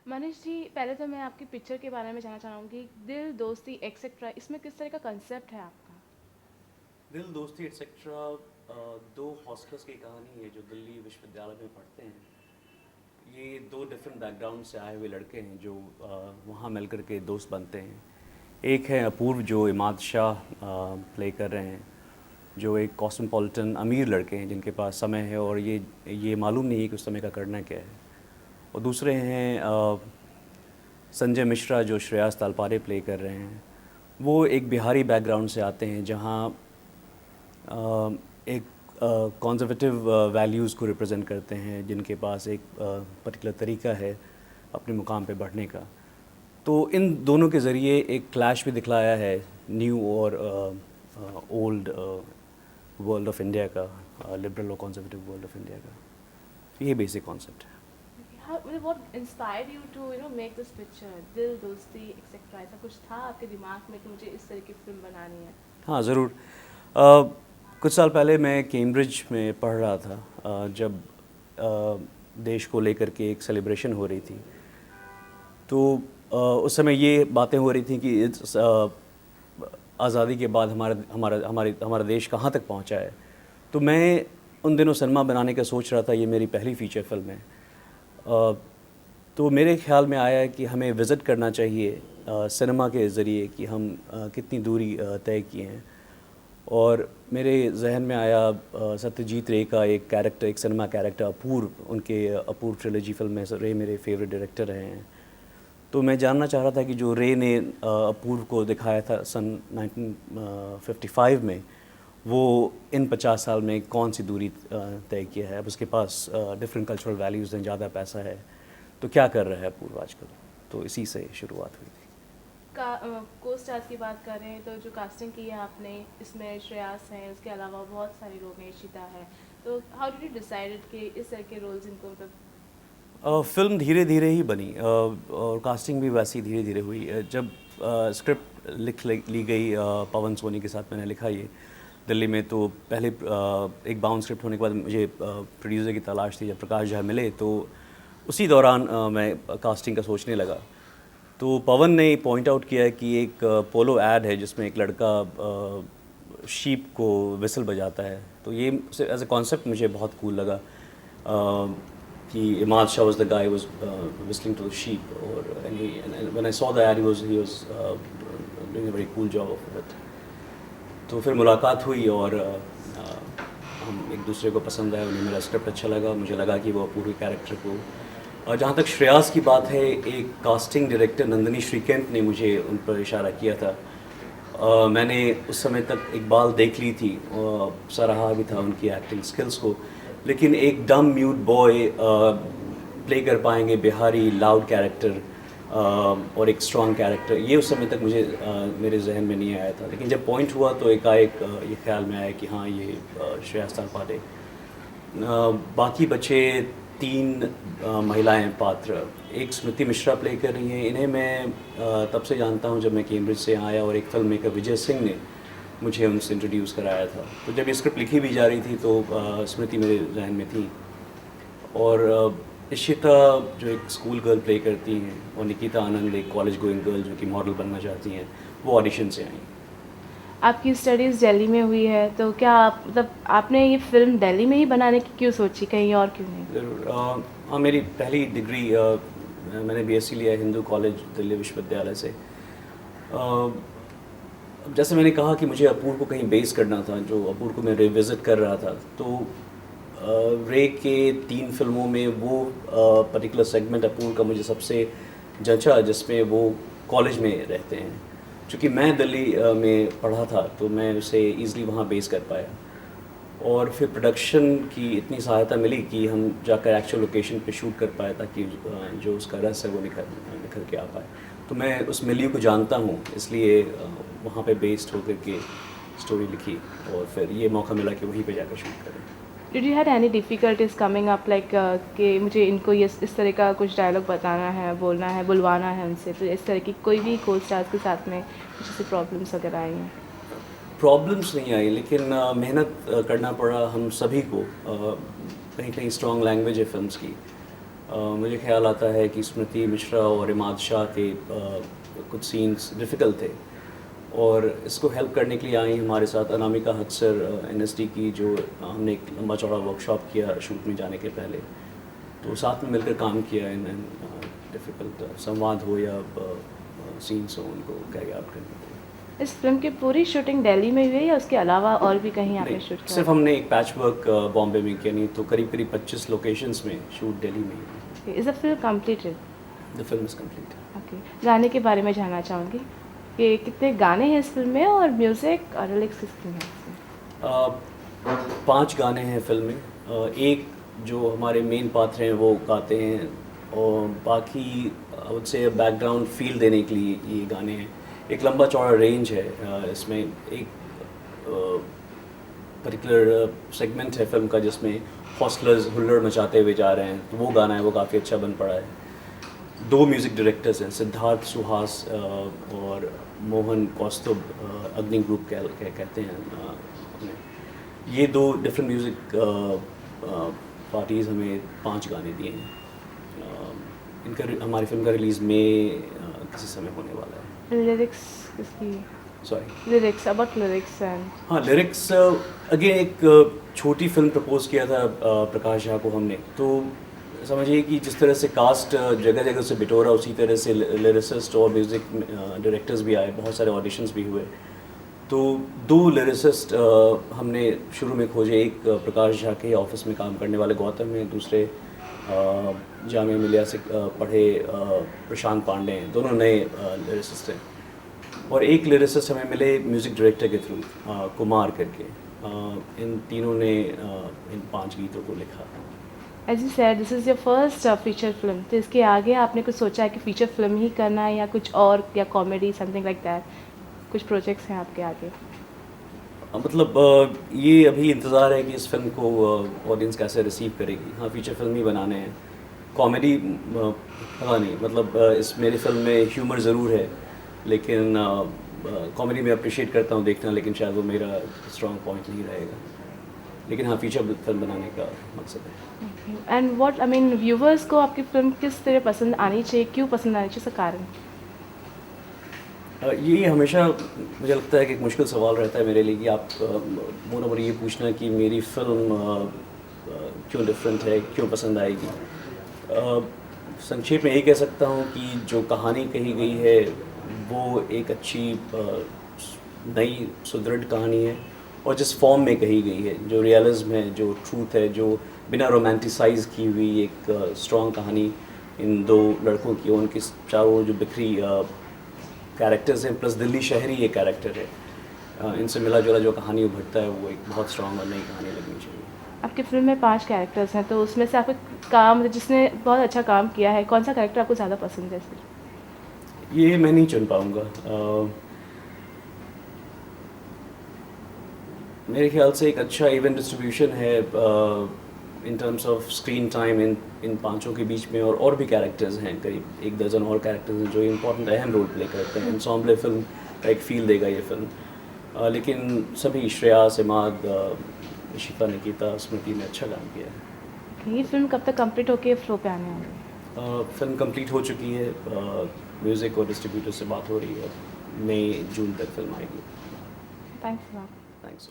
मनीष जी, पहले तो मैं आपकी पिक्चर के बारे में जानना चाहूँगी। दिल, दोस्ती एक्सेट्रा, इसमें किस तरह का कंसेप्ट है आपका? दिल दोस्ती एट्सेट्रा दो हॉस्टलर्स की कहानी है जो दिल्ली विश्वविद्यालय में पढ़ते हैं। ये दो डिफरेंट बैकग्राउंड से आए हुए लड़के हैं जो वहाँ मिलकर के दोस्त बनते हैं। एक है अपूर्व जो इमाद शाह प्ले कर रहे हैं, जो एक कॉस्मोपॉलिटन अमीर लड़के हैं जिनके पास समय है और ये मालूम नहीं है कि उस समय का करना क्या है। और दूसरे हैं संजय मिश्रा जो श्रेयास तालपारे प्ले कर रहे हैं। वो एक बिहारी बैकग्राउंड से आते हैं जहाँ एक कॉन्जर्वेटिव वैल्यूज़ को रिप्रेजेंट करते हैं, जिनके पास एक पर्टिकुलर तरीका है अपने मुकाम पे बढ़ने का। तो इन दोनों के ज़रिए एक क्लैश भी दिखलाया है न्यू और ओल्ड वर्ल्ड ऑफ इंडिया का, लिबरल और कॉन्जर्वेटिव वर्ल्ड ऑफ इंडिया का। ये बेसिक कॉन्सेप्ट है। What inspired you to make this picture? दिल, दोस्ती एक्सेट्रा, ऐसा कुछ था आपके दिमाग में कि मुझे इस तरह की फिल्म बनानी है? हाँ ज़रूर। कुछ साल पहले मैं कैम्ब्रिज में पढ़ रहा था, जब देश को लेकर के एक सेलिब्रेशन हो रही थी। तो उस समय ये बातें हो रही थी कि आज़ादी के बाद हमारा देश कहाँ तक पहुँचा है। तो मैं उन दिनों सिनेमा बनाने का सोच रहा था। ये मेरी पहली फ़ीचर फिल्म है। तो मेरे ख्याल में आया कि हमें विज़िट करना चाहिए सिनेमा के ज़रिए कि हम कितनी दूरी तय किए हैं। और मेरे जहन में आया सत्यजीत रे का एक कैरेक्टर, एक सिनेमा कैरेक्टर अपूर्व। उनके अपूर्व ट्रिलॉजी फिल्म में रे मेरे फेवरेट डायरेक्टर रहे हैं। तो मैं जानना चाह रहा था कि जो रे ने अपूर्व को दिखाया था सन 1955 में, वो इन 50 साल में कौन सी दूरी तय किया है। अब उसके पास डिफरेंट कल्चरल वैल्यूज़ हैं, ज़्यादा पैसा है, तो क्या कर रहा है अपूर्व आजकल। तो इसी से शुरुआत हुई थी। को स्टार्स की बात करें तो जो कास्टिंग की है आपने, इसमें श्रेयास हैं, उसके अलावा बहुत सारे लोग हैं, इशिता है। तो हाउ डिड यू डिसाइडेड कि इस तरह के रोल्स इनको फिल्म धीरे धीरे ही बनी, और कास्टिंग भी वैसी धीरे धीरे हुई। जब स्क्रिप्ट ली गई, पवन सोनी के साथ मैंने लिखा ये दिल्ली में। तो पहले एक बाउंड स्क्रिप्ट होने के बाद मुझे प्रोड्यूसर की तलाश थी। जब प्रकाश झा मिले तो उसी दौरान मैं कास्टिंग का सोचने लगा। तो पवन ने पॉइंट आउट किया कि एक पोलो ऐड है जिसमें एक लड़का शीप को विसल बजाता है। तो ये एज ए कॉन्सेप्ट मुझे बहुत कूल लगा कि Imad Shah was the guy was whistling to the sheep, and when I saw the ad he was doing a very cool job of it. तो फिर मुलाकात हुई और हम एक दूसरे को पसंद आए। उन्हें मेरा स्क्रिप्ट अच्छा लगा, मुझे लगा कि वो पूरे कैरेक्टर को। और जहाँ तक श्रेयास की बात है, एक कास्टिंग डायरेक्टर नंदिनी श्रीकांत ने मुझे उन पर इशारा किया था। मैंने उस समय तक इकबाल देख ली थी और सराहा भी था उनकी एक्टिंग स्किल्स को, लेकिन एक डम म्यूट बॉय प्ले कर पाएंगे बिहारी लाउड कैरेक्टर और एक स्ट्रॉन्ग कैरेक्टर, ये उस समय तक मुझे मेरे जहन में नहीं आया था। लेकिन जब पॉइंट हुआ तो एकाएक ये ख्याल में आया कि हाँ, ये श्रेयास तालपारे। बाकी बचे 3 महिलाएं पात्र। एक स्मृति मिश्रा प्ले कर रही हैं। इन्हें मैं तब से जानता हूं जब मैं कैम्ब्रिज से आया और एक फिल्म मेकर विजय सिंह ने मुझे उनसे इंट्रोड्यूस कराया था। तो जब ये स्क्रिप्ट लिखी भी जा रही थी तो स्मृति मेरे जहन में थी। और इशिता जो एक स्कूल गर्ल प्ले करती हैं, और निकिता आनंद एक कॉलेज गोइंग गर्ल जो कि मॉडल बनना चाहती हैं, वो ऑडिशन से आई। आपकी स्टडीज़ दिल्ली में हुई है, तो क्या आप आपने ये फिल्म दिल्ली में ही बनाने की क्यों सोची, कहीं और क्यों नहीं? ज़रूर। हाँ, मेरी पहली डिग्री मैंने बीएससी लिया हिंदू कॉलेज दिल्ली विश्वविद्यालय से। जैसे मैंने कहा कि मुझे अपूर्व को कहीं बेस करना था, जो अपूर्व को मैं रिविज़िट कर रहा था। तो रे के 3 फिल्मों में वो पर्टिकुलर सेगमेंट अपूर्व का मुझे सबसे जचा, जिसमें वो कॉलेज में रहते हैं। चूँकि मैं दिल्ली में पढ़ा था तो मैं उसे ईज़िली वहाँ बेस कर पाया। और फिर प्रोडक्शन की इतनी सहायता मिली कि हम जाकर एक्चुअल लोकेशन पे शूट कर पाए, ताकि जो उसका रस है वो निखर के आ पाए। तो मैं उस मिलियू को जानता हूँ, इसलिए वहाँ पे बेस्ड होकर के स्टोरी लिखी और फिर ये मौका मिला कि वहीं पे जाकर शूट करें। Did you had any difficulties coming up, like कि मुझे इनको ये इस तरह का कुछ डायलॉग बताना है, बोलना है, बुलवाना है उनसे, तो इस तरह की कोई भी को स्टार्स के साथ में कुछ ऐसी प्रॉब्लम्स वगैरह आई हैं? प्रॉब्लम्स नहीं आई, लेकिन मेहनत करना पड़ा हम सभी को। कहीं कहीं स्ट्रॉन्ग लैंग्वेज है फिल्म्स की, मुझे ख्याल आता है कि स्मृति मिश्रा और इमाद शाह के कुछ सीन्स डिफ़िकल्ट थे और इसको हेल्प करने के लिए आई हमारे साथ अनामिका हक्सर NSD की, जो हमने एक लंबा चौड़ा वर्कशॉप किया शूट में जाने के पहले, तो साथ में मिलकर काम किया इन डिफ़िकल्ट संवाद हो या सीन्स हो, उनको कैरी आउट करने के लिए। इस फिल्म की पूरी शूटिंग दिल्ली में हुई है या उसके अलावा और भी कहीं आपने नहीं, शूट किया? सिर्फ हमने एक पैच वर्क बॉम्बे में किया, नहीं तो करीब करीब 25 लोकेशंस में शूट दिल्ली में ही। Is the film completed? The film is complete. Okay, गाने के बारे में जानना चाहूँगी कि कितने गाने हैं इस फिल्म में और म्यूज़िक और लिरिक्स किसकी हैं इसमें? 5 गाने हैं फिल्म में। एक जो हमारे मेन पात्र हैं वो गाते हैं और बाकी उससे बैकग्राउंड फील देने के लिए ये गाने हैं। एक लंबा चौड़ा रेंज है इसमें। एक पर्टिकुलर सेगमेंट है फिल्म का जिसमें हॉस्टलर्स हुल्लड़ मचाते हुए जा रहे हैं, तो वो गाना है, वो काफ़ी अच्छा बन पड़ा है। 2 म्यूज़िक डायरेक्टर्स हैं, सिद्धार्थ सुहास और मोहन कौस्तुभ, अग्नि ग्रुप कहते हैं उन्हें। ये 2 डिफरेंट म्यूज़िक पार्टीज़ हमें 5 गाने दिए हैं। हमारी फिल्म का रिलीज़ मई किसी समय होने वाला है। लिरिक्स किसकी? Sorry, lyrics, about lyrics and हाँ लिरिक्स अगेन एक छोटी फिल्म प्रपोज किया था प्रकाश झा को हमने, तो समझिए कि जिस तरह से कास्ट जगह जगह से बिटोरा, उसी तरह से लिरिसिस्ट और म्यूज़िक डायरेक्टर्स भी आए, बहुत सारे ऑडिशंस भी हुए। तो 2 लिरिसिस्ट हमने शुरू में खोजे। एक प्रकाश झा के ऑफिस में काम करने वाले गौतम हैं, दूसरे जामिया मिलिया से पढ़े प्रशांत पांडे हैं, दोनों नए लिरिसिस्ट हैं। और एक लिरिसिस्ट हमें मिले म्यूज़िक डायरेक्टर के थ्रू, कुमार करके। इन तीनों ने इन 5 गीतों को लिखा। As you said this is your first feature film, तो इसके आगे आपने कुछ सोचा है कि फीचर फिल्म ही करना है या कुछ और, या कॉमेडी समथिंग लाइक दैट? कुछ प्रोजेक्ट्स हैं आपके आगे? मतलब ये अभी इंतज़ार है कि इस फिल्म को ऑडियंस कैसे रिसीव करेगी। हाँ, फीचर फिल्म ही बनाने हैं। कॉमेडी पता नहीं, मतलब इस मेरी फिल्म में ह्यूमर ज़रूर है, लेकिन कॉमेडी में अप्रिशिएट करता हूँ देखना, लेकिन शायद वो मेरा स्ट्रॉन्ग पॉइंट नहीं रहेगा। लेकिन हाँ, फीचर फिल्म बनाने का मकसद है। And what I mean, viewers को आपकी फिल्म किस तरह पसंद आनी चाहिए, क्यों पसंद आनी चाहिए, इसका कारण? ये हमेशा मुझे लगता है कि एक मुश्किल सवाल रहता है मेरे लिए कि आप मोर ये पूछना कि मेरी फ़िल्म क्यों डिफरेंट है, क्यों पसंद आएगी। संक्षेप में यही कह सकता हूँ कि जो कहानी कही गई है वो एक अच्छी नई सुदृढ़ कहानी है, और जिस फॉर्म में कही गई है, जो रियलिज्म है, जो ट्रूथ है, जो बिना रोमांटिसाइज की हुई एक स्ट्रॉन्ग कहानी इन 2 लड़कों की, उनकी चारों जो बिखरी कैरेक्टर्स हैं, प्लस दिल्ली शहरी ये कैरेक्टर है, इनसे मिला जुला जो कहानी उभरता है वो एक बहुत स्ट्रॉन्ग और नई कहानी लगनी चाहिए। आपकी फिल्म में 5 कैरेक्टर्स हैं, तो उसमें से आपको काम जिसने बहुत अच्छा काम किया है, कौन सा कैरेक्टर आपको ज़्यादा पसंद है? ये मैं नहीं चुन पाऊँगा। मेरे ख्याल से एक अच्छा इवेंट डिस्ट्रीब्यूशन है in terms of screen time in 5 के बीच में, और भी कैरेक्टर्स हैं, करीब 1 दर्जन और कैरेक्टर्स हैं जो इम्पोर्टेंट अहम रोल प्ले करते हैं। एंसेम्बल फिल्म का एक फील देगा ये फिल्म, लेकिन सभी श्रेया, इमाद, इशिता, निकिता, स्मृति ने अच्छा काम किया है। ये फिल्म कब तक कंप्लीट होकर फ्लो पे आने वाली? फिल्म कंप्लीट हो चुकी है, म्यूज़िक और डिस्ट्रीब्यूटर से बात हो रही है, मई जून तक फिल्म आएगी। थैंक्स। थैंक्स।